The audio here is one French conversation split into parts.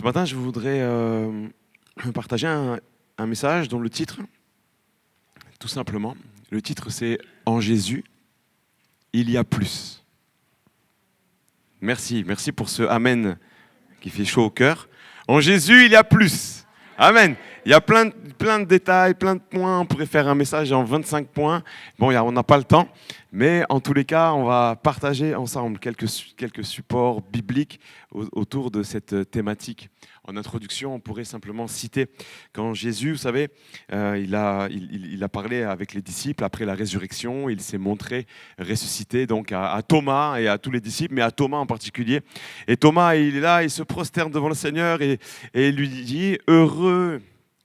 matin, je voudrais partager un message dont le titre, tout simplement, le titre c'est « En Jésus, il y a plus ». Merci pour ce « Amen » qui fait chaud au cœur. En Jésus, il y a plus. Amen. Il y a plein de détails, plein de points. On pourrait faire un message en 25 points. Bon, on n'a pas le temps. Mais en tous les cas, on va partager ensemble quelques supports bibliques autour de cette thématique. En introduction, on pourrait simplement citer quand Jésus, vous savez, il a parlé avec les disciples après la résurrection. Il s'est montré ressuscité donc à Thomas et à tous les disciples, mais à Thomas en particulier. Et Thomas, il est là, il se prosterne devant le Seigneur et il lui dit « Heureux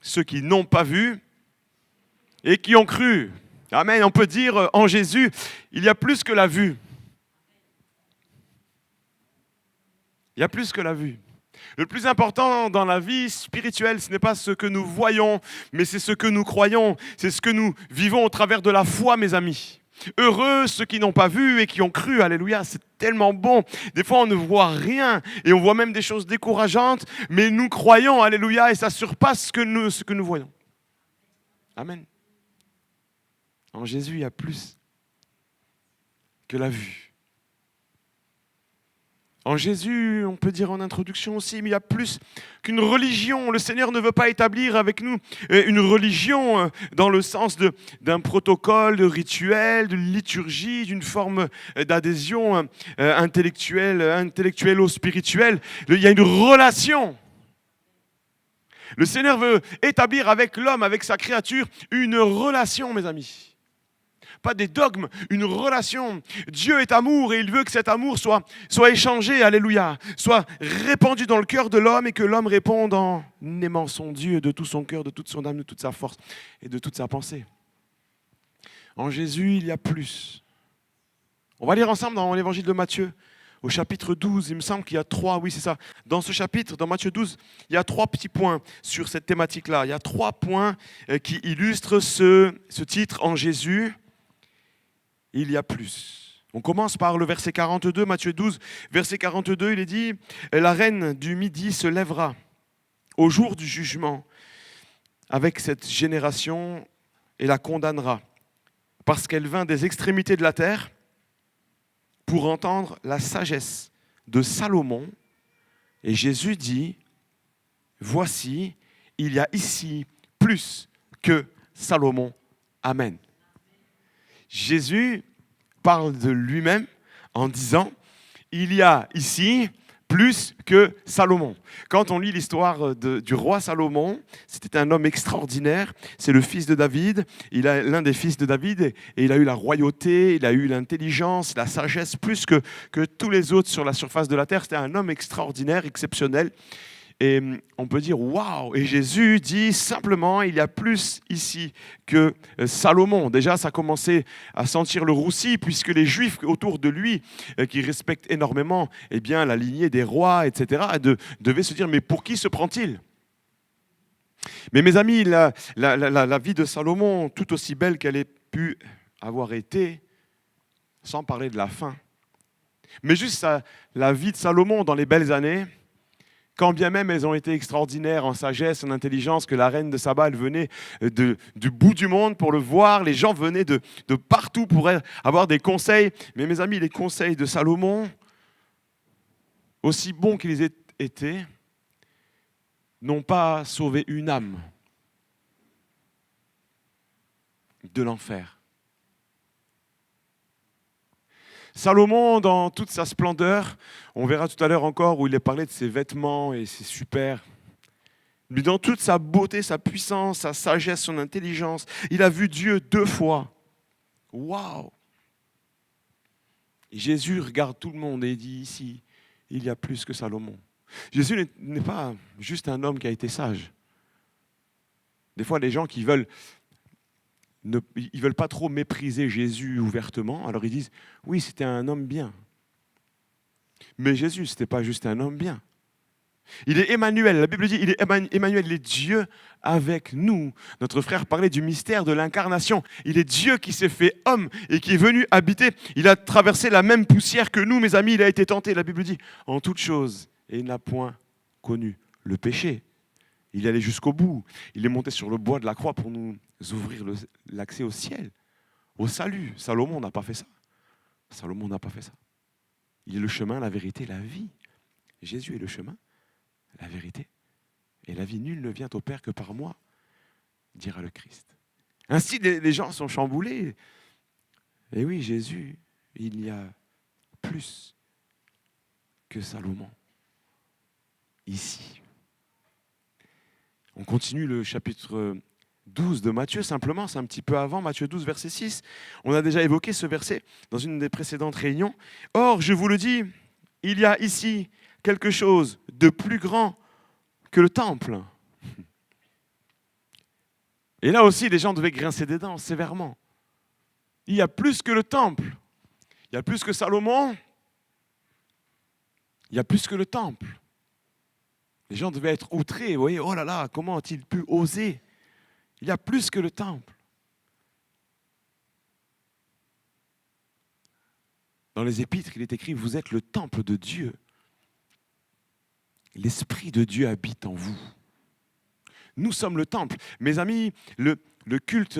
ceux qui n'ont pas vu et qui ont cru ». Amen. On peut dire en Jésus, il y a plus que la vue. Il y a plus que la vue. Le plus important dans la vie spirituelle, ce n'est pas ce que nous voyons, mais c'est ce que nous croyons. C'est ce que nous vivons au travers de la foi, mes amis. Heureux ceux qui n'ont pas vu et qui ont cru. Alléluia, c'est tellement bon. Des fois, on ne voit rien et on voit même des choses décourageantes, mais nous croyons, alléluia, et ça surpasse ce que nous voyons. Amen. En Jésus, il y a plus que la vue. En Jésus, on peut dire en introduction aussi, mais il y a plus qu'une religion. Le Seigneur ne veut pas établir avec nous une religion dans le sens d'un protocole, de rituel, d'une liturgie, d'une forme d'adhésion intellectuelle ou spirituelle. Il y a une relation. Le Seigneur veut établir avec l'homme, avec sa créature, une relation, mes amis. Pas des dogmes, une relation. Dieu est amour et il veut que cet amour soit échangé, alléluia, soit répandu dans le cœur de l'homme et que l'homme réponde en aimant son Dieu de tout son cœur, de toute son âme, de toute sa force et de toute sa pensée. En Jésus, il y a plus. On va lire ensemble dans l'évangile de Matthieu, au chapitre 12, il me semble qu'il y a 3, oui c'est ça. Dans ce chapitre, dans Matthieu 12, il y a 3 petits points sur cette thématique-là. Il y a 3 points qui illustrent ce titre, en Jésus. Il y a plus. On commence par le verset 42, Matthieu 12, verset 42, il est dit « La reine du Midi se lèvera au jour du jugement avec cette génération et la condamnera, parce qu'elle vint des extrémités de la terre pour entendre la sagesse de Salomon. » Et Jésus dit « Voici, il y a ici plus que Salomon. Amen. » Jésus parle de lui-même en disant « Il y a ici plus que Salomon ». Quand on lit l'histoire du roi Salomon, c'était un homme extraordinaire, c'est le fils de David, il est l'un des fils de David et il a eu la royauté, il a eu l'intelligence, la sagesse plus que tous les autres sur la surface de la terre. C'était un homme extraordinaire, exceptionnel. Et on peut dire, waouh! Et Jésus dit simplement, il y a plus ici que Salomon. Déjà, ça commençait à sentir le roussi, puisque les Juifs autour de lui, qui respectent énormément la lignée des rois, etc., devaient se dire, mais pour qui se prend-il? Mais mes amis, la vie de Salomon, tout aussi belle qu'elle ait pu avoir été, sans parler de la fin, mais juste la vie de Salomon dans les belles années, quand bien même elles ont été extraordinaires en sagesse, en intelligence, que la reine de Saba, elle venait du bout du monde pour le voir, les gens venaient de partout pour avoir des conseils. Mais mes amis, les conseils de Salomon, aussi bons qu'ils aient été, n'ont pas sauvé une âme de l'enfer. Salomon, dans toute sa splendeur, on verra tout à l'heure encore où il est parlé de ses vêtements et c'est super. Mais dans toute sa beauté, sa puissance, sa sagesse, son intelligence, il a vu Dieu 2 fois. Waouh! Et Jésus regarde tout le monde et dit ici, il y a plus que Salomon. Jésus n'est pas juste un homme qui a été sage. Des fois, les gens qui veulent pas trop mépriser Jésus ouvertement, alors ils disent, oui, c'était un homme bien. Mais Jésus, ce n'était pas juste un homme bien. Il est Emmanuel, la Bible dit, il est Emmanuel, il est Dieu avec nous. Notre frère parlait du mystère de l'incarnation. Il est Dieu qui s'est fait homme et qui est venu habiter. Il a traversé la même poussière que nous, mes amis, il a été tenté, la Bible dit, en toutes choses. Et il n'a point connu le péché. Il est allé jusqu'au bout. Il est monté sur le bois de la croix pour nous ouvrir l'accès au ciel, au salut. Salomon n'a pas fait ça. Salomon n'a pas fait ça. Il est le chemin, la vérité, la vie. Jésus est le chemin, la vérité et la vie. Nul ne vient au Père que par moi, dira le Christ. Ainsi, les gens sont chamboulés. Et oui, Jésus, il y a plus que Salomon ici. On continue le chapitre 12 de Matthieu, simplement, c'est un petit peu avant, Matthieu 12, verset 6. On a déjà évoqué ce verset dans une des précédentes réunions. Or, je vous le dis, il y a ici quelque chose de plus grand que le temple. Et là aussi, les gens devaient grincer des dents sévèrement. Il y a plus que le temple. Il y a plus que Salomon. Il y a plus que le temple. Les gens devaient être outrés. Vous voyez, oh là là, comment a-t-il pu oser? Il y a plus que le temple. Dans les Épîtres, il est écrit, vous êtes le temple de Dieu. L'Esprit de Dieu habite en vous. Nous sommes le temple. Mes amis, le culte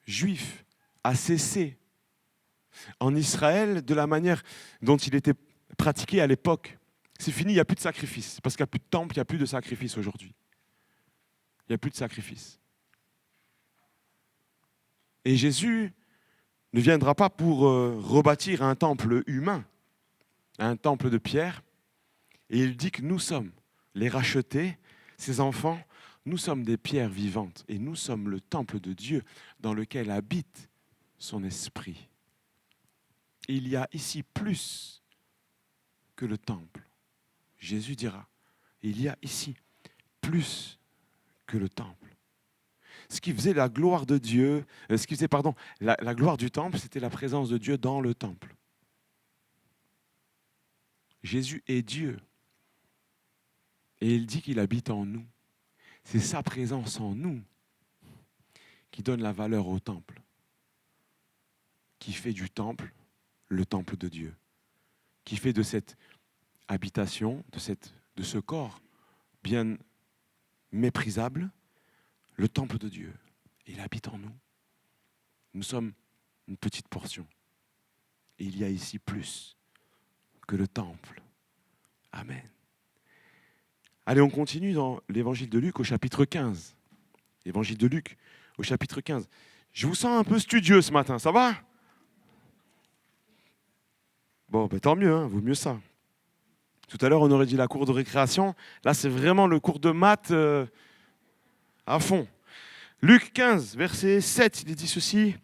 juif a cessé en Israël de la manière dont il était pratiqué à l'époque. C'est fini, il n'y a plus de sacrifice. Parce qu'il n'y a plus de temple, il n'y a plus de sacrifice aujourd'hui. Il n'y a plus de sacrifice. Et Jésus ne viendra pas pour rebâtir un temple humain, un temple de pierre. Et il dit que nous sommes les rachetés, ses enfants, nous sommes des pierres vivantes. Et nous sommes le temple de Dieu dans lequel habite son esprit. Il y a ici plus que le temple. Jésus dira, il y a ici plus que le temple. Ce qui faisait la gloire de Dieu, la gloire du temple, c'était la présence de Dieu dans le temple. Jésus est Dieu. Et il dit qu'il habite en nous. C'est sa présence en nous qui donne la valeur au temple, qui fait du temple le temple de Dieu, qui fait de cette habitation, de ce corps bien méprisable, le temple de Dieu. Il habite en nous. Nous sommes une petite portion. Et il y a ici plus que le temple. Amen. Allez, on continue dans l'évangile de Luc au chapitre 15. L'évangile de Luc au chapitre 15. Je vous sens un peu studieux ce matin, ça va? Bon, ben, tant mieux, vaut mieux ça. Tout à l'heure, on aurait dit la cour de récréation. Là, c'est vraiment le cours de maths à fond. Luc 15, verset 7, il est dit ceci.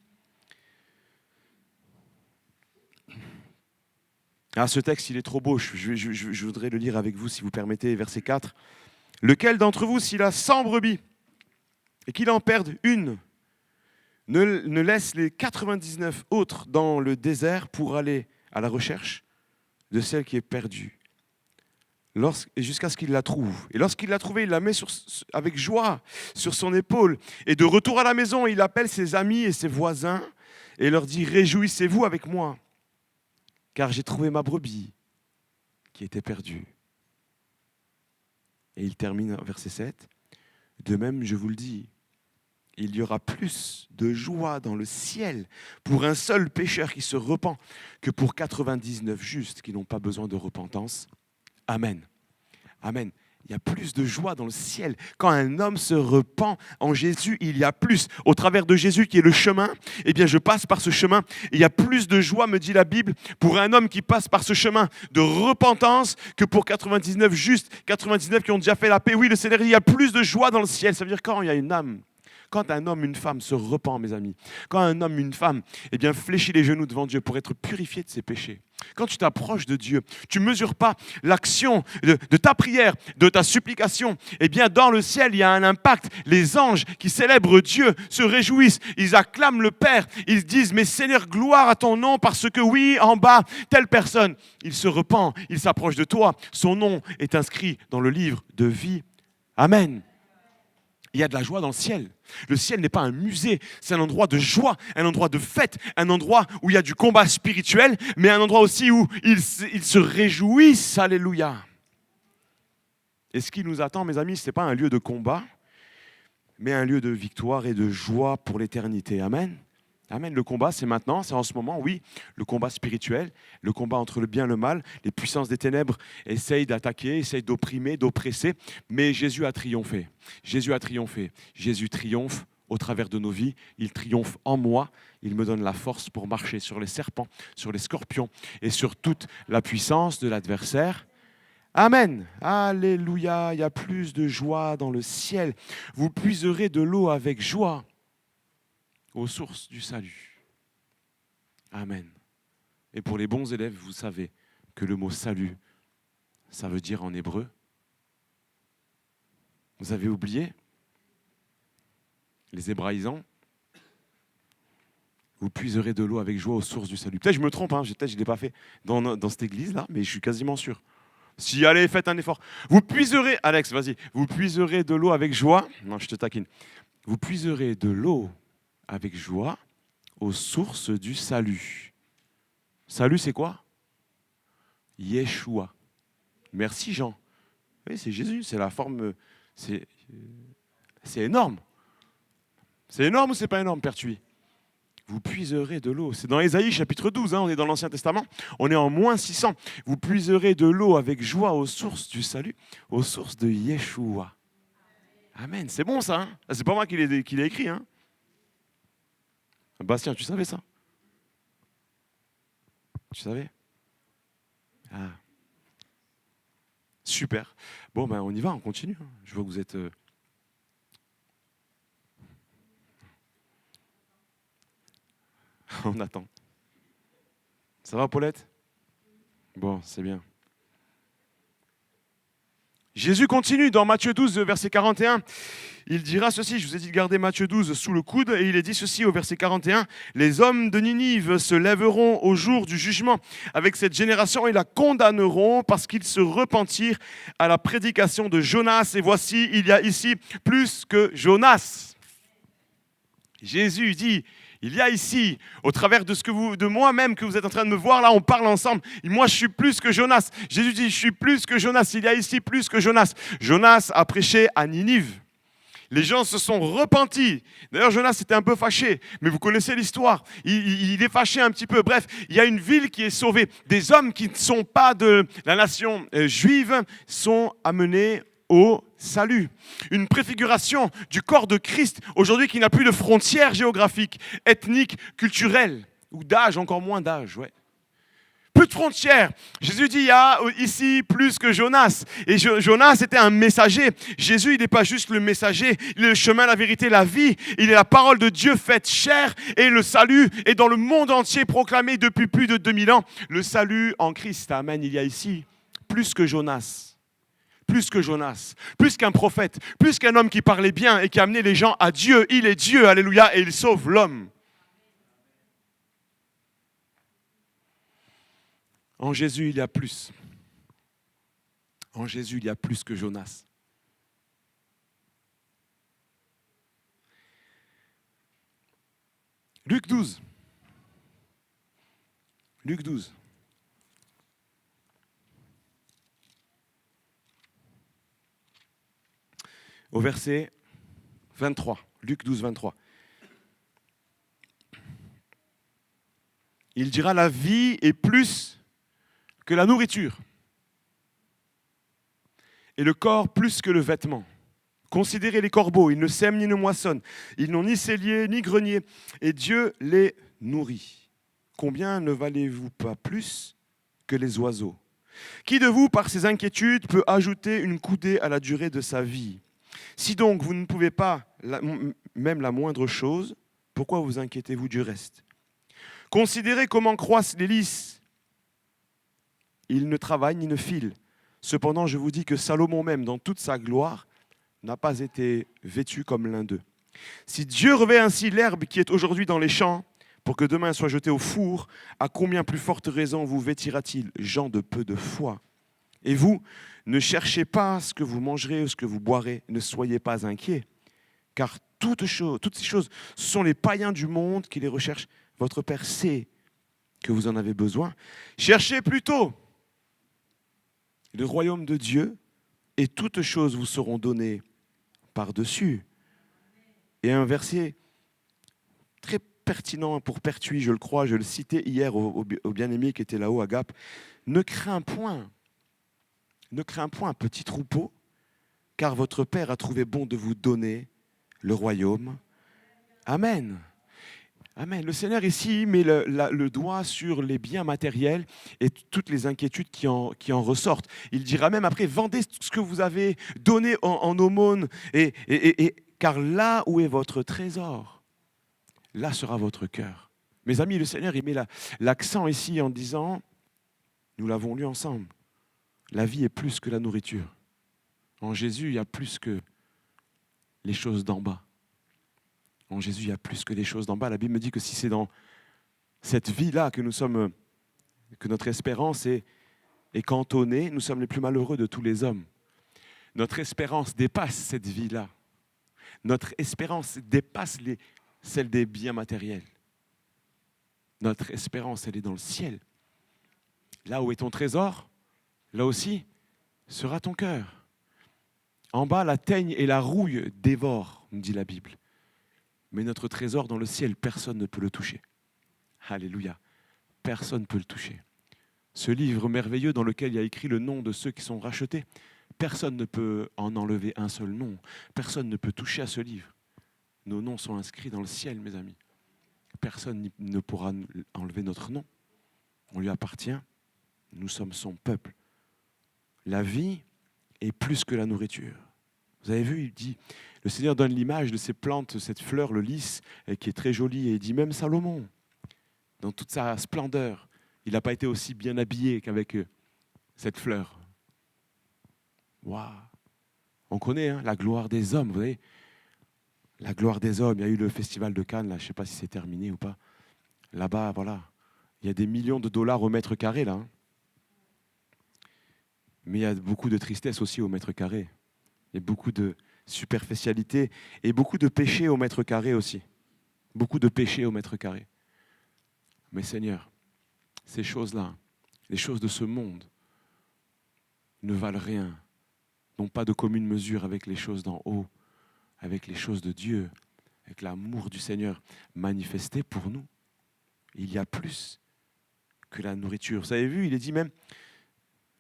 Ah, ce texte, il est trop beau. Je voudrais le lire avec vous, si vous permettez. Verset 4. Lequel d'entre vous, s'il a 100 brebis et qu'il en perde une, ne laisse les 99 autres dans le désert pour aller à la recherche de celle qui est perdue, jusqu'à ce qu'il la trouve. Et lorsqu'il l'a trouvée, il la met avec joie sur son épaule. Et de retour à la maison, il appelle ses amis et ses voisins et leur dit « Réjouissez-vous avec moi, car j'ai trouvé ma brebis qui était perdue. » Et il termine au verset 7. « De même, je vous le dis, il y aura plus de joie dans le ciel pour un seul pécheur qui se repent que pour 99 justes qui n'ont pas besoin de repentance. » Amen. Amen. Il y a plus de joie dans le ciel. Quand un homme se repent en Jésus, il y a plus. Au travers de Jésus qui est le chemin, eh bien je passe par ce chemin. Il y a plus de joie, me dit la Bible, pour un homme qui passe par ce chemin de repentance que pour 99 justes, 99 qui ont déjà fait la paix. Oui, le Seigneur dit, il y a plus de joie dans le ciel. Ça veut dire quand il y a une âme, quand un homme, une femme se repent, mes amis, quand un homme, une femme, eh bien, fléchit les genoux devant Dieu pour être purifié de ses péchés. Quand tu t'approches de Dieu, tu ne mesures pas l'action de ta prière, de ta supplication. Eh bien, dans le ciel, il y a un impact. Les anges qui célèbrent Dieu se réjouissent. Ils acclament le Père. Ils disent, mais Seigneur, gloire à ton nom, parce que oui, en bas, telle personne, il se repent, il s'approche de toi. Son nom est inscrit dans le livre de vie. Amen. Il y a de la joie dans le ciel. Le ciel n'est pas un musée, c'est un endroit de joie, un endroit de fête, un endroit où il y a du combat spirituel, mais un endroit aussi où ils se réjouissent. Alléluia. Et ce qui nous attend, mes amis, ce n'est pas un lieu de combat, mais un lieu de victoire et de joie pour l'éternité. Amen. Amen. Le combat, c'est maintenant, c'est en ce moment, oui. Le combat spirituel, le combat entre le bien et le mal. Les puissances des ténèbres essayent d'attaquer, essayent d'opprimer, d'oppresser. Mais Jésus a triomphé. Jésus a triomphé. Jésus triomphe au travers de nos vies. Il triomphe en moi. Il me donne la force pour marcher sur les serpents, sur les scorpions et sur toute la puissance de l'adversaire. Amen. Alléluia. Il y a plus de joie dans le ciel. Vous puiserez de l'eau avec joie aux sources du salut. Amen. Et pour les bons élèves, vous savez que le mot salut, ça veut dire en hébreu. Vous avez oublié les hébraïsants? Vous puiserez de l'eau avec joie aux sources du salut. Peut-être je me trompe, peut-être je ne l'ai pas fait dans cette église-là, mais je suis quasiment sûr. Si, allez, faites un effort. Vous puiserez, Alex, vas-y, vous puiserez de l'eau avec joie. Non, je te taquine. Vous puiserez de l'eau avec joie aux sources du salut. Salut, c'est quoi? Yeshua. Merci, Jean. Oui, c'est Jésus, c'est la forme. C'est énorme. C'est énorme ou c'est pas énorme, Père Thuy? Vous puiserez de l'eau. C'est dans Ésaïe chapitre 12, on est dans l'Ancien Testament. On est en moins 600. Vous puiserez de l'eau avec joie aux sources du salut, aux sources de Yeshua. Amen. C'est bon ça, hein? C'est pas moi qui l'ai écrit, hein? Bastien, tu savais ça? Tu savais? Ah. Super. Bon, ben on y va, on continue. Je vois que vous êtes... On attend. Ça va, Paulette? Bon, c'est bien. Jésus continue dans Matthieu 12, verset 41. Il dira ceci, je vous ai dit de garder Matthieu 12 sous le coude, et il est dit ceci au verset 41. Les hommes de Ninive se lèveront au jour du jugement avec cette génération et la condamneront parce qu'ils se repentirent à la prédication de Jonas. Et voici, il y a ici plus que Jonas. Jésus dit, il y a ici, au travers de moi-même que vous êtes en train de me voir, là on parle ensemble, et moi je suis plus que Jonas. Jésus dit, je suis plus que Jonas, il y a ici plus que Jonas. Jonas a prêché à Ninive. Les gens se sont repentis. D'ailleurs, Jonas était un peu fâché, mais vous connaissez l'histoire. Il est fâché un petit peu. Bref, il y a une ville qui est sauvée. Des hommes qui ne sont pas de la nation juive sont amenés au salut. Une préfiguration du corps de Christ, aujourd'hui qui n'a plus de frontières géographiques, ethniques, culturelles, ou d'âge, encore moins d'âge, ouais. Plus de frontières. Jésus dit, il y a ici plus que Jonas. Et Jonas était un messager. Jésus, il n'est pas juste le messager. Il est le chemin, la vérité, la vie. Il est la parole de Dieu faite chair. Et le salut est dans le monde entier proclamé depuis plus de 2000 ans. Le salut en Christ. Amen. Il y a ici plus que Jonas. Plus que Jonas. Plus qu'un prophète. Plus qu'un homme qui parlait bien et qui a amené les gens à Dieu. Il est Dieu. Alléluia. Et il sauve l'homme. En Jésus, il y a plus. En Jésus, il y a plus que Jonas. Luc 12. Luc 12. Au verset 23. Luc 12, 23. Il dira, la vie est plus que la nourriture, et le corps plus que le vêtement. Considérez les corbeaux, ils ne sèment ni ne moissonnent, ils n'ont ni cellier ni grenier, et Dieu les nourrit. Combien ne valez-vous pas plus que les oiseaux? Qui de vous, par ses inquiétudes, peut ajouter une coudée à la durée de sa vie? Si donc vous ne pouvez pas, même la moindre chose, pourquoi vous inquiétez-vous du reste? Considérez comment croissent les lys. Il ne travaille ni ne file. Cependant, je vous dis que Salomon même, dans toute sa gloire, n'a pas été vêtu comme l'un d'eux. Si Dieu revêt ainsi l'herbe qui est aujourd'hui dans les champs, pour que demain soit jetée au four, à combien plus forte raison vous vêtira-t-il, gens de peu de foi? Et vous, ne cherchez pas ce que vous mangerez ou ce que vous boirez, ne soyez pas inquiets, car toutes ces choses, ce sont les païens du monde qui les recherchent. Votre Père sait que vous en avez besoin. Cherchez plutôt le royaume de Dieu et toutes choses vous seront données par-dessus. Et un verset très pertinent pour Pertuis, je le crois, je le citais hier au bien-aimé qui était là-haut à Gap. Ne crains point, petit troupeau, car votre Père a trouvé bon de vous donner le royaume. Amen. Amen. Le Seigneur ici met le doigt sur les biens matériels et toutes les inquiétudes qui en ressortent. Il dira même après, vendez ce que vous avez donné en aumône, car là où est votre trésor, là sera votre cœur. Mes amis, le Seigneur il met l'accent ici en disant, nous l'avons lu ensemble, la vie est plus que la nourriture. En Jésus, il y a plus que les choses d'en bas. En Jésus, il y a plus que les choses d'en bas. La Bible me dit que si c'est dans cette vie-là que que notre espérance est cantonnée, nous sommes les plus malheureux de tous les hommes. Notre espérance dépasse cette vie-là. Notre espérance dépasse celle des biens matériels. Notre espérance, elle est dans le ciel. Là où est ton trésor, là aussi sera ton cœur. En bas, la teigne et la rouille dévorent, nous dit la Bible. Mais notre trésor dans le ciel, personne ne peut le toucher. Alléluia. Personne ne peut le toucher. Ce livre merveilleux dans lequel il y a écrit le nom de ceux qui sont rachetés, personne ne peut en enlever un seul nom. Personne ne peut toucher à ce livre. Nos noms sont inscrits dans le ciel, mes amis. Personne ne pourra enlever notre nom. On lui appartient. Nous sommes son peuple. La vie est plus que la nourriture. Vous avez vu, il dit, le Seigneur donne l'image de ces plantes, cette fleur, le lys, qui est très jolie. Et il dit, même Salomon, dans toute sa splendeur, il n'a pas été aussi bien habillé qu'avec cette fleur. Waouh! On connaît la gloire des hommes, vous voyez. La gloire des hommes. Il y a eu le festival de Cannes, là, je ne sais pas si c'est terminé ou pas. Là-bas, voilà. Il y a des millions de dollars au mètre carré, là. Mais il y a beaucoup de tristesse aussi au mètre carré. Il y a beaucoup de superficialité et beaucoup de péché au mètre carré aussi. Beaucoup de péché au mètre carré. Mais Seigneur, ces choses-là, les choses de ce monde, ne valent rien, n'ont pas de commune mesure avec les choses d'en haut, avec les choses de Dieu, avec l'amour du Seigneur manifesté pour nous. Il y a plus que la nourriture. Vous avez vu, il est dit même,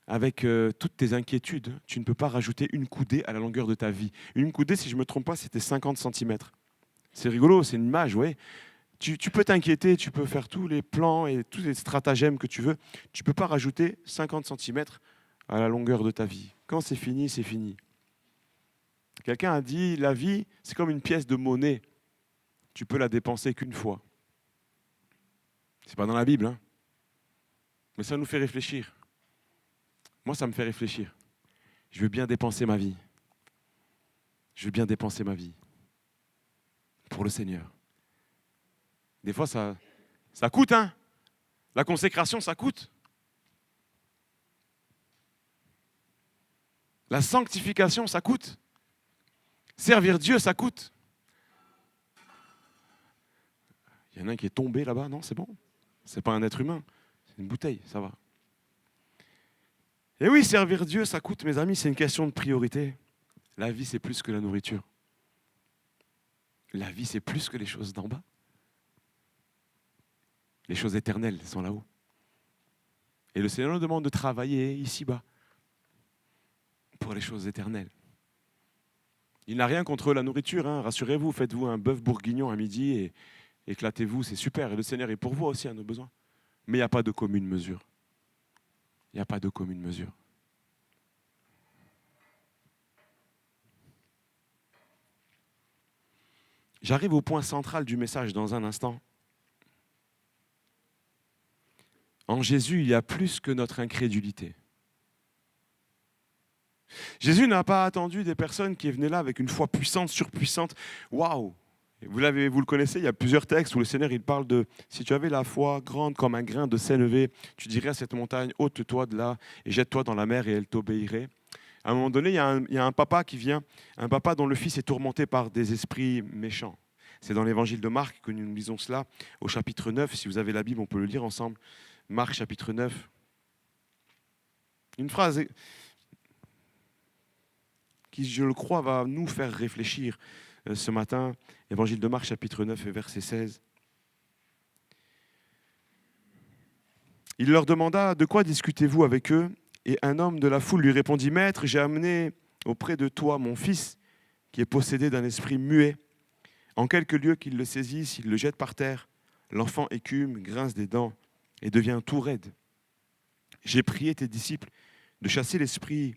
avec toutes tes inquiétudes, tu ne peux pas rajouter une coudée à la longueur de ta vie. Une coudée, si je ne me trompe pas, c'était 50 cm. C'est rigolo, c'est une image, ouais. Tu peux t'inquiéter, tu peux faire tous les plans et tous les stratagèmes que tu veux. Tu ne peux pas rajouter 50 cm à la longueur de ta vie. Quand c'est fini, c'est fini. Quelqu'un a dit, la vie, c'est comme une pièce de monnaie. Tu peux la dépenser qu'une fois. Ce n'est pas dans la Bible, hein. Mais ça nous fait réfléchir. Moi, ça me fait réfléchir. Je veux bien dépenser ma vie. Je veux bien dépenser ma vie pour le Seigneur. Des fois, ça coûte, hein. La consécration, ça coûte. La sanctification, ça coûte. Servir Dieu, ça coûte. Il y en a un qui est tombé là-bas, non, c'est bon. C'est pas un être humain, c'est une bouteille, ça va. Et oui, servir Dieu, ça coûte, mes amis, c'est une question de priorité. La vie, c'est plus que la nourriture. La vie, c'est plus que les choses d'en bas. Les choses éternelles sont là-haut. Et le Seigneur nous demande de travailler ici-bas pour les choses éternelles. Il n'a rien contre la nourriture, hein. Rassurez-vous, faites-vous un bœuf bourguignon à midi et éclatez-vous, c'est super. Et le Seigneur est pour vous aussi à nos besoins. Mais il n'y a pas de commune mesure. Il n'y a pas de commune mesure. J'arrive au point central du message dans un instant. En Jésus, il y a plus que notre incrédulité. Jésus n'a pas attendu des personnes qui venaient là avec une foi puissante, surpuissante. Waouh! Vous le connaissez, il y a plusieurs textes où le Seigneur il parle de « Si tu avais la foi grande comme un grain de sénévé, tu dirais à cette montagne, ôte-toi de là et jette-toi dans la mer et elle t'obéirait. » À un moment donné, il y a un papa qui vient, un papa dont le fils est tourmenté par des esprits méchants. C'est dans l'évangile de Marc que nous lisons cela, au chapitre 9. Si vous avez la Bible, on peut le lire ensemble. Marc, chapitre 9. Une phrase. qui, je le crois, va nous faire réfléchir ce matin. Évangile de Marc, chapitre 9, verset 16. Il leur demanda « De quoi discutez-vous avec eux ?» Et un homme de la foule lui répondit « Maître, j'ai amené auprès de toi mon fils, qui est possédé d'un esprit muet. En quelques lieux qu'il le saisisse, il le jette par terre. L'enfant écume, grince des dents et devient tout raide. J'ai prié tes disciples de chasser l'esprit,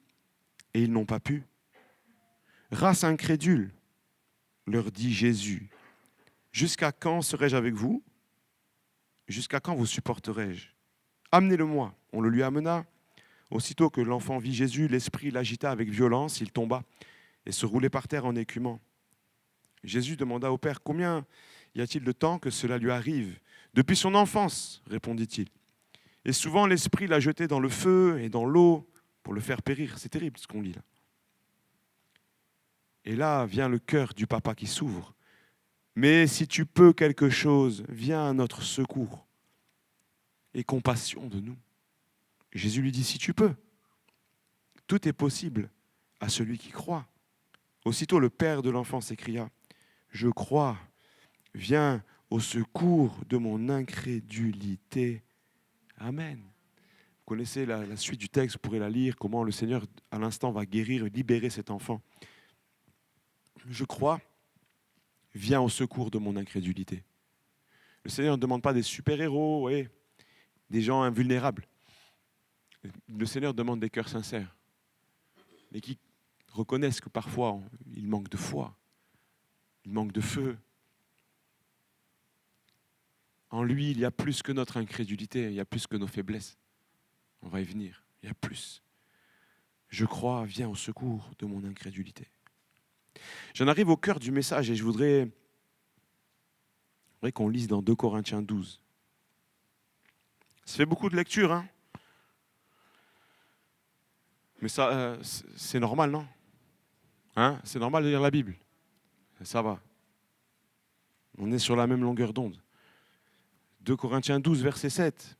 et ils n'ont pas pu. Race incrédule, leur dit Jésus, jusqu'à quand serai-je avec vous? Jusqu'à quand vous supporterai-je? Amenez-le-moi. On le lui amena. Aussitôt que l'enfant vit Jésus, l'esprit l'agita avec violence, il tomba et se roulait par terre en écumant. Jésus demanda au Père, combien y a-t-il de temps que cela lui arrive? Depuis son enfance, répondit-il. Et souvent l'esprit l'a jeté dans le feu et dans l'eau pour le faire périr. C'est terrible ce qu'on lit là. Et là vient le cœur du papa qui s'ouvre. Mais si tu peux quelque chose, viens à notre secours. Et compassion de nous. Jésus lui dit, si tu peux, tout est possible à celui qui croit. Aussitôt le père de l'enfant s'écria, je crois, viens au secours de mon incrédulité. Amen. Vous connaissez la suite du texte, vous pourrez la lire, comment le Seigneur à l'instant va guérir et libérer cet enfant. Je crois, viens au secours de mon incrédulité. Le Seigneur ne demande pas des super-héros, ouais, des gens invulnérables. Le Seigneur demande des cœurs sincères, mais qui reconnaissent que parfois il manque de foi, il manque de feu. En lui, il y a plus que notre incrédulité, il y a plus que nos faiblesses. On va y venir, il y a plus. Je crois, viens au secours de mon incrédulité. J'en arrive au cœur du message et je voudrais qu'on lise dans 2 Corinthiens 12. Ça fait beaucoup de lectures, hein? Mais ça, c'est normal, non? Hein? C'est normal de lire la Bible. Ça va. On est sur la même longueur d'onde. 2 Corinthiens 12, verset 7.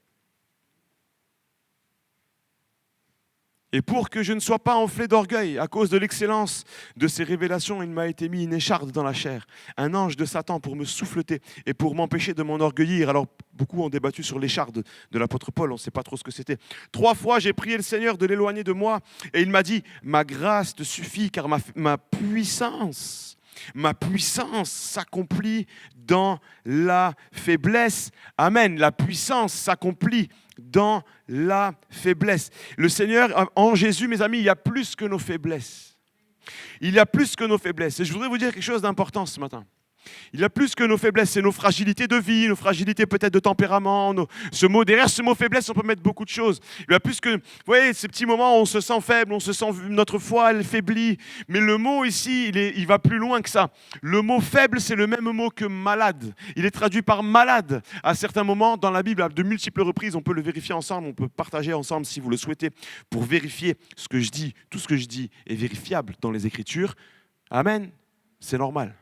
Et pour que je ne sois pas enflé d'orgueil à cause de l'excellence de ces révélations, il m'a été mis une écharde dans la chair, un ange de Satan pour me souffleter et pour m'empêcher de m'enorgueillir. Alors, beaucoup ont débattu sur l'écharde de l'apôtre Paul, on ne sait pas trop ce que c'était. 3 fois, j'ai prié le Seigneur de l'éloigner de moi et il m'a dit, ma grâce te suffit car ma puissance s'accomplit dans la faiblesse. Amen. La puissance s'accomplit dans la faiblesse. Le Seigneur, en Jésus, mes amis, il y a plus que nos faiblesses. Il y a plus que nos faiblesses. Et je voudrais vous dire quelque chose d'important ce matin. Il y a plus que nos faiblesses, c'est nos fragilités de vie, nos fragilités peut-être de tempérament. Derrière ce mot faiblesse, on peut mettre beaucoup de choses. Il y a plus que, vous voyez, ces petits moments où on se sent faible, on se sent, notre foi, elle faiblit. Mais le mot ici, il va plus loin que ça. Le mot faible, c'est le même mot que malade. Il est traduit par malade à certains moments dans la Bible, à de multiples reprises. On peut le vérifier ensemble, on peut partager ensemble si vous le souhaitez pour vérifier ce que je dis. Tout ce que je dis est vérifiable dans les Écritures. Amen. C'est normal.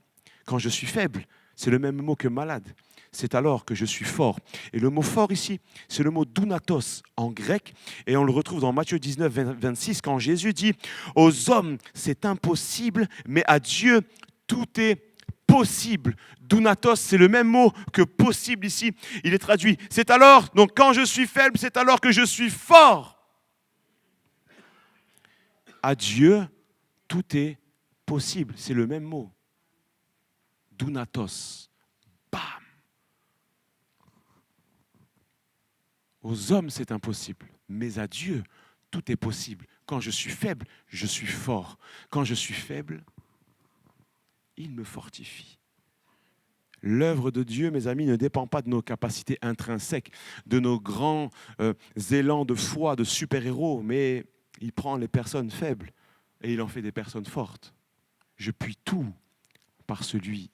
Quand je suis faible, c'est le même mot que malade. C'est alors que je suis fort. Et le mot fort ici, c'est le mot dounatos en grec. Et on le retrouve dans Matthieu 19, 26, quand Jésus dit « Aux hommes, c'est impossible, mais à Dieu, tout est possible. » Dounatos, c'est le même mot que possible ici. Il est traduit. C'est alors, donc quand je suis faible, c'est alors que je suis fort. À Dieu, tout est possible. C'est le même mot. Dounatos. Bam. Aux hommes, c'est impossible, mais à Dieu, tout est possible. Quand je suis faible, je suis fort. Quand je suis faible, il me fortifie. L'œuvre de Dieu, mes amis, ne dépend pas de nos capacités intrinsèques, de nos grands élans de foi, de super-héros, mais il prend les personnes faibles et il en fait des personnes fortes. Je puis tout par celui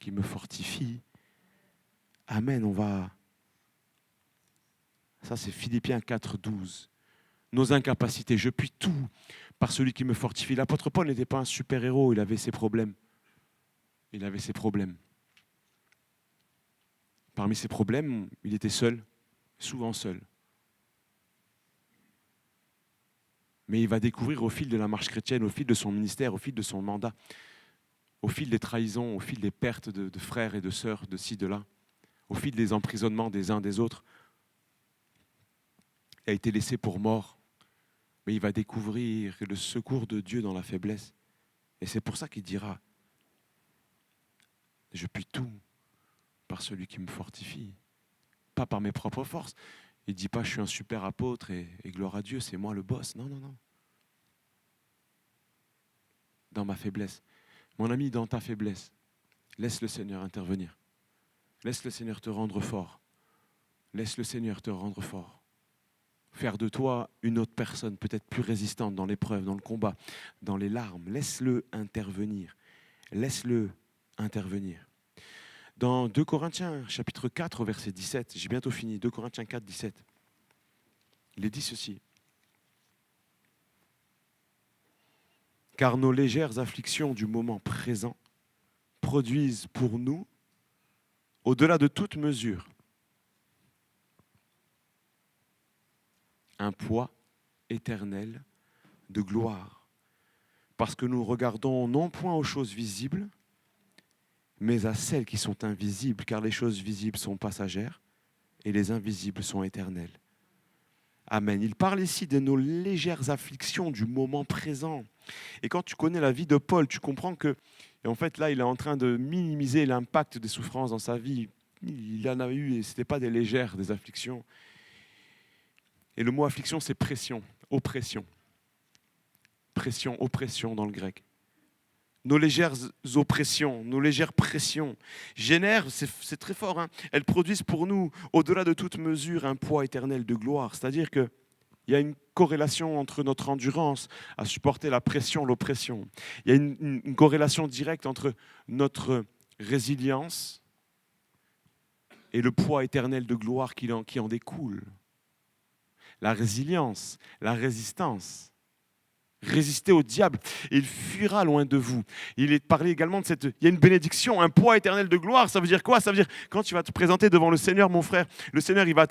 qui me fortifie. Amen, Ça, c'est Philippiens 4, 12. Nos incapacités, je puis tout par celui qui me fortifie. L'apôtre Paul n'était pas un super-héros, il avait ses problèmes. Parmi ses problèmes, il était seul, souvent seul. Mais il va découvrir au fil de la marche chrétienne, au fil de son ministère, au fil de son mandat, au fil des trahisons, au fil des pertes de frères et de sœurs, de ci, de là, au fil des emprisonnements des uns des autres, il a été laissé pour mort. Mais il va découvrir le secours de Dieu dans la faiblesse. Et c'est pour ça qu'il dira, je puis tout par celui qui me fortifie, pas par mes propres forces. Il ne dit pas, je suis un super apôtre et gloire à Dieu, c'est moi le boss. Non, non, non. Dans ma faiblesse. Mon ami, dans ta faiblesse, laisse le Seigneur intervenir. Laisse le Seigneur te rendre fort. Laisse le Seigneur te rendre fort. Faire de toi une autre personne, peut-être plus résistante dans l'épreuve, dans le combat, dans les larmes. Laisse-le intervenir. Laisse-le intervenir. Dans 2 Corinthiens, chapitre 4, verset 17, j'ai bientôt fini, 2 Corinthiens 4, 17, il est dit ceci. Car nos légères afflictions du moment présent produisent pour nous, au-delà de toute mesure, un poids éternel de gloire. Parce que nous regardons non point aux choses visibles, mais à celles qui sont invisibles, car les choses visibles sont passagères et les invisibles sont éternelles. Amen. Il parle ici de nos légères afflictions du moment présent. Et quand tu connais la vie de Paul, tu comprends que, et en fait là, il est en train de minimiser l'impact des souffrances dans sa vie. Il en a eu, et ce n'était pas des légères, des afflictions. Et le mot affliction, c'est pression, oppression. Pression, oppression dans le grec. Nos légères oppressions, nos légères pressions génèrent, c'est très fort, hein, elles produisent pour nous, au-delà de toute mesure, un poids éternel de gloire. C'est-à-dire qu'il y a une corrélation entre notre endurance à supporter la pression, l'oppression. Il y a une corrélation directe entre notre résilience et le poids éternel de gloire qui en découle. La résilience, la résistance. Résister au diable, et il fuira loin de vous. Il est parlé également de il y a une bénédiction, un poids éternel de gloire. Ça veut dire quoi? Ça veut dire quand tu vas te présenter devant le Seigneur, mon frère, le Seigneur il va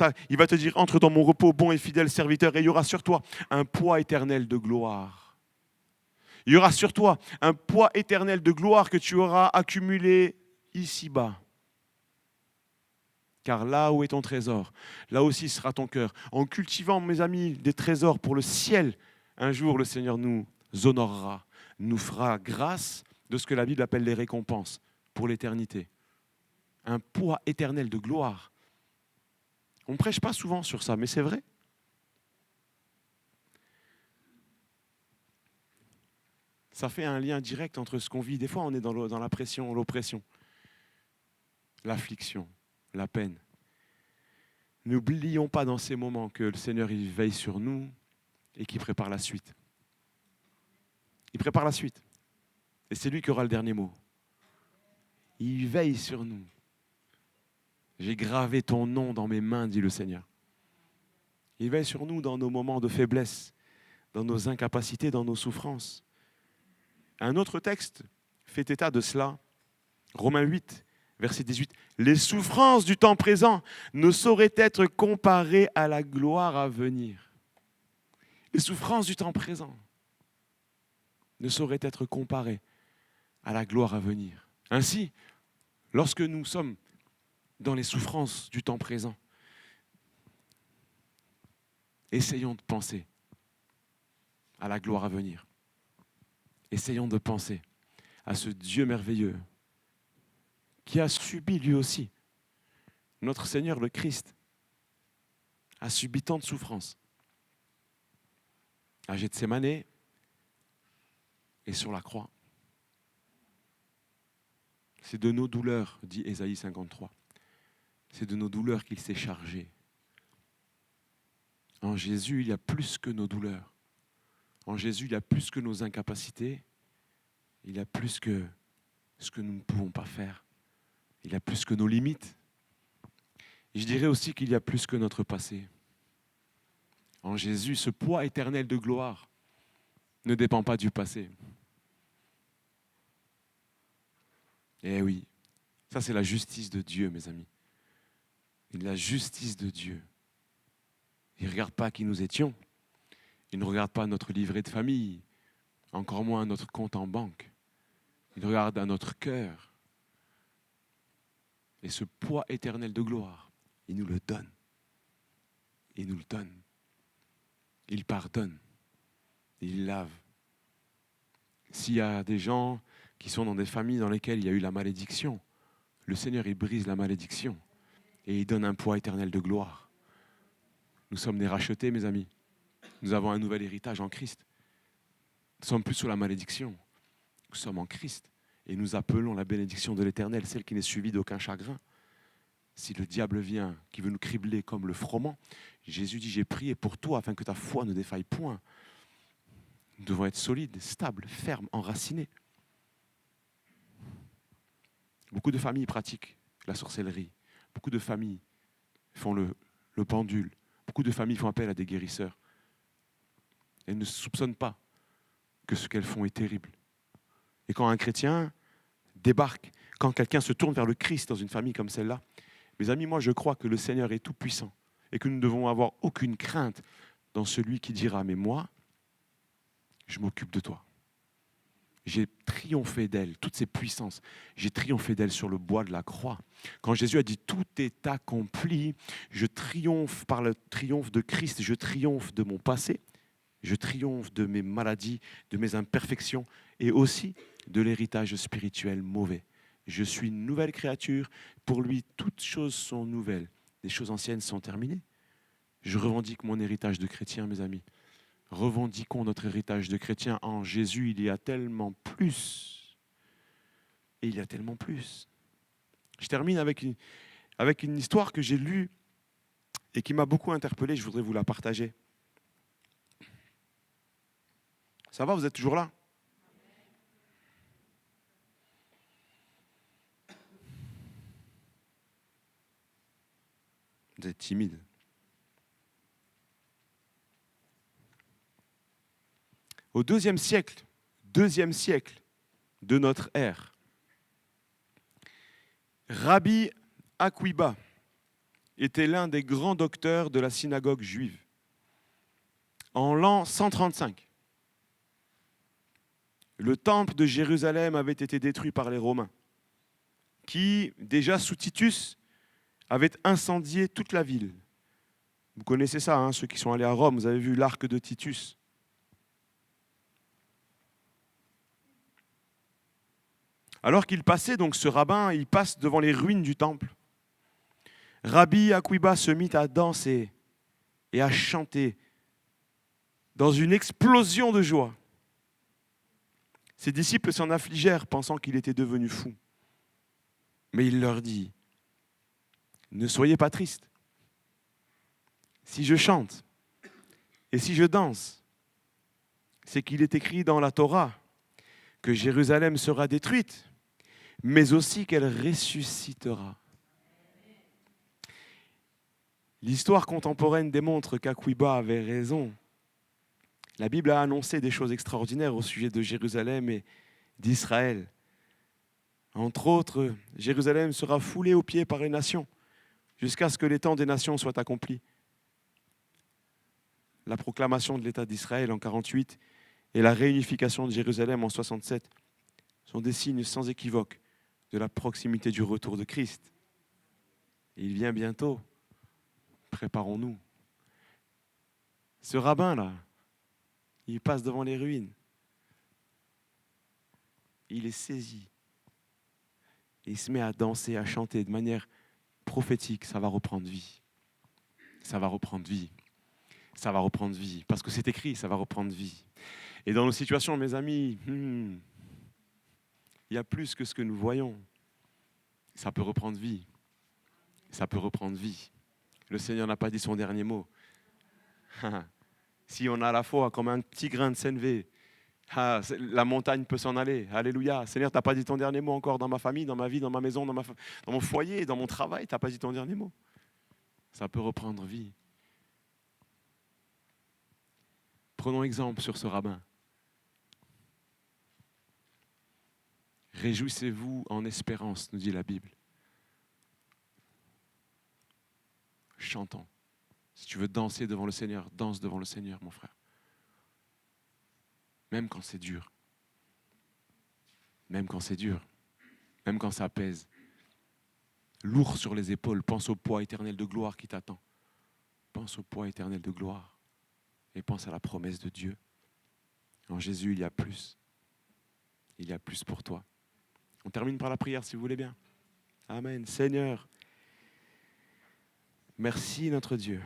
te dire entre dans mon repos, bon et fidèle serviteur, et il y aura sur toi un poids éternel de gloire. Il y aura sur toi un poids éternel de gloire que tu auras accumulé ici-bas. Car là où est ton trésor, là aussi sera ton cœur. En cultivant, mes amis, des trésors pour le ciel, un jour, le Seigneur nous honorera, nous fera grâce de ce que la Bible appelle les récompenses pour l'éternité. Un poids éternel de gloire. On ne prêche pas souvent sur ça, mais c'est vrai. Ça fait un lien direct entre ce qu'on vit. Des fois, on est dans la pression, l'oppression, l'affliction, la peine. N'oublions pas dans ces moments que le Seigneur il veille sur nous et qu'il prépare la suite. Il prépare la suite. Et c'est lui qui aura le dernier mot. Il veille sur nous. J'ai gravé ton nom dans mes mains, dit le Seigneur. Il veille sur nous dans nos moments de faiblesse, dans nos incapacités, dans nos souffrances. Un autre texte fait état de cela. Romains 8, verset 18. Les souffrances du temps présent ne sauraient être comparées à la gloire à venir. Les souffrances du temps présent ne sauraient être comparées à la gloire à venir. Ainsi, lorsque nous sommes dans les souffrances du temps présent, essayons de penser à la gloire à venir. Essayons de penser à ce Dieu merveilleux qui a subi lui aussi, notre Seigneur le Christ, a subi tant de souffrances. À Gethsémane et sur la croix. C'est de nos douleurs, dit Ésaïe 53. C'est de nos douleurs qu'il s'est chargé. En Jésus, il y a plus que nos douleurs. En Jésus, il y a plus que nos incapacités. Il y a plus que ce que nous ne pouvons pas faire. Il y a plus que nos limites. Et je dirais aussi qu'il y a plus que notre passé. En Jésus, ce poids éternel de gloire ne dépend pas du passé. Eh oui, ça c'est la justice de Dieu, mes amis. Et la justice de Dieu. Il ne regarde pas qui nous étions. Il ne regarde pas notre livret de famille, encore moins notre compte en banque. Il regarde à notre cœur. Et ce poids éternel de gloire, il nous le donne. Il nous le donne. Il pardonne. Il lave. S'il y a des gens qui sont dans des familles dans lesquelles il y a eu la malédiction, le Seigneur, il brise la malédiction et il donne un poids éternel de gloire. Nous sommes des rachetés, mes amis. Nous avons un nouvel héritage en Christ. Nous ne sommes plus sous la malédiction. Nous sommes en Christ et nous appelons la bénédiction de l'Éternel, celle qui n'est suivie d'aucun chagrin. Si le diable vient, qui veut nous cribler comme le froment, Jésus dit, j'ai prié pour toi afin que ta foi ne défaille point. Nous devons être solides, stables, fermes, enracinés. Beaucoup de familles pratiquent la sorcellerie. Beaucoup de familles font le pendule. Beaucoup de familles font appel à des guérisseurs. Elles ne soupçonnent pas que ce qu'elles font est terrible. Et quand un chrétien débarque, quand quelqu'un se tourne vers le Christ dans une famille comme celle-là, mes amis, moi je crois que le Seigneur est tout puissant et que nous ne devons avoir aucune crainte dans celui qui dira, mais moi, je m'occupe de toi. J'ai triomphé d'elle, toutes ces puissances. J'ai triomphé d'elle sur le bois de la croix. Quand Jésus a dit « tout est accompli », je triomphe par le triomphe de Christ, je triomphe de mon passé, je triomphe de mes maladies, de mes imperfections et aussi de l'héritage spirituel mauvais. Je suis une nouvelle créature. Pour lui, toutes choses sont nouvelles. Les choses anciennes sont terminées. Je revendique mon héritage de chrétien, mes amis. Revendiquons notre héritage de chrétien. En Jésus, il y a tellement plus. Et il y a tellement plus. Je termine avec une histoire que j'ai lue et qui m'a beaucoup interpellé. Je voudrais vous la partager. Ça va, vous êtes toujours là? Vous êtes timide. Au deuxième siècle de notre ère, Rabbi Akiba était l'un des grands docteurs de la synagogue juive. En l'an 135, le temple de Jérusalem avait été détruit par les Romains, qui, déjà sous Titus, avaient incendié toute la ville. Vous connaissez ça, hein, ceux qui sont allés à Rome, vous avez vu l'arc de Titus. Alors qu'il passait, donc ce rabbin, il passe devant les ruines du temple. Rabbi Akiba se mit à danser et à chanter dans une explosion de joie. Ses disciples s'en affligèrent, pensant qu'il était devenu fou. Mais il leur dit, ne soyez pas tristes. Si je chante et si je danse, c'est qu'il est écrit dans la Torah que Jérusalem sera détruite, mais aussi qu'elle ressuscitera. L'histoire contemporaine démontre qu'Akiba avait raison. La Bible a annoncé des choses extraordinaires au sujet de Jérusalem et d'Israël. Entre autres, Jérusalem sera foulée aux pieds par les nations jusqu'à ce que les temps des nations soient accomplis. La proclamation de l'État d'Israël en 48 et la réunification de Jérusalem en 67 sont des signes sans équivoque de la proximité du retour de Christ. Il vient bientôt. Préparons-nous. Ce rabbin-là, il passe devant les ruines. Il est saisi. Il se met à danser, à chanter de manière prophétique. Ça va reprendre vie. Ça va reprendre vie. Ça va reprendre vie. Parce que c'est écrit, ça va reprendre vie. Et dans nos situations, mes amis, il y a plus que ce que nous voyons. Ça peut reprendre vie. Ça peut reprendre vie. Le Seigneur n'a pas dit son dernier mot. Si on a la foi comme un petit grain de sénévé, la montagne peut s'en aller. Alléluia. Seigneur, tu n'as pas dit ton dernier mot encore dans ma famille, dans ma vie, dans ma maison, dans mon foyer, dans mon travail. Tu n'as pas dit ton dernier mot. Ça peut reprendre vie. Prenons exemple sur ce rabbin. Réjouissez-vous en espérance, nous dit la Bible. Chantons. Si tu veux danser devant le Seigneur, danse devant le Seigneur, mon frère. Même quand c'est dur. Même quand c'est dur. Même quand ça pèse. Lourd sur les épaules, pense au poids éternel de gloire qui t'attend. Pense au poids éternel de gloire. Et pense à la promesse de Dieu. En Jésus, il y a plus. Il y a plus pour toi. On termine par la prière, si vous voulez bien. Amen. Seigneur, merci notre Dieu.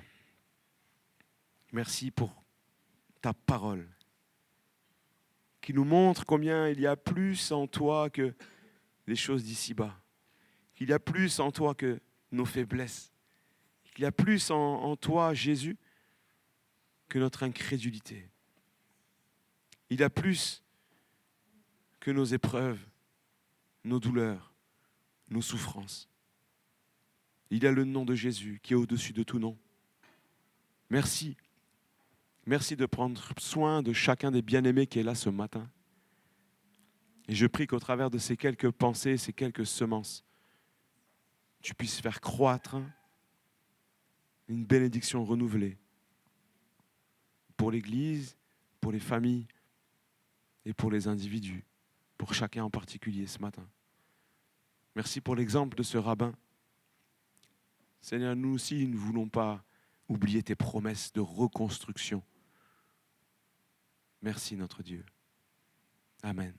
Merci pour ta parole qui nous montre combien il y a plus en toi que les choses d'ici-bas. Qu'il y a plus en toi que nos faiblesses. Qu'il y a plus en toi, Jésus, que notre incrédulité. Il y a plus que nos épreuves, nos douleurs, nos souffrances. Il y a le nom de Jésus qui est au-dessus de tout nom. Merci. Merci de prendre soin de chacun des bien-aimés qui est là ce matin. Et je prie qu'au travers de ces quelques pensées, ces quelques semences, tu puisses faire croître une bénédiction renouvelée pour l'Église, pour les familles et pour les individus, pour chacun en particulier ce matin. Merci pour l'exemple de ce rabbin. Seigneur, nous aussi, nous ne voulons pas oublier tes promesses de reconstruction. Merci notre Dieu. Amen.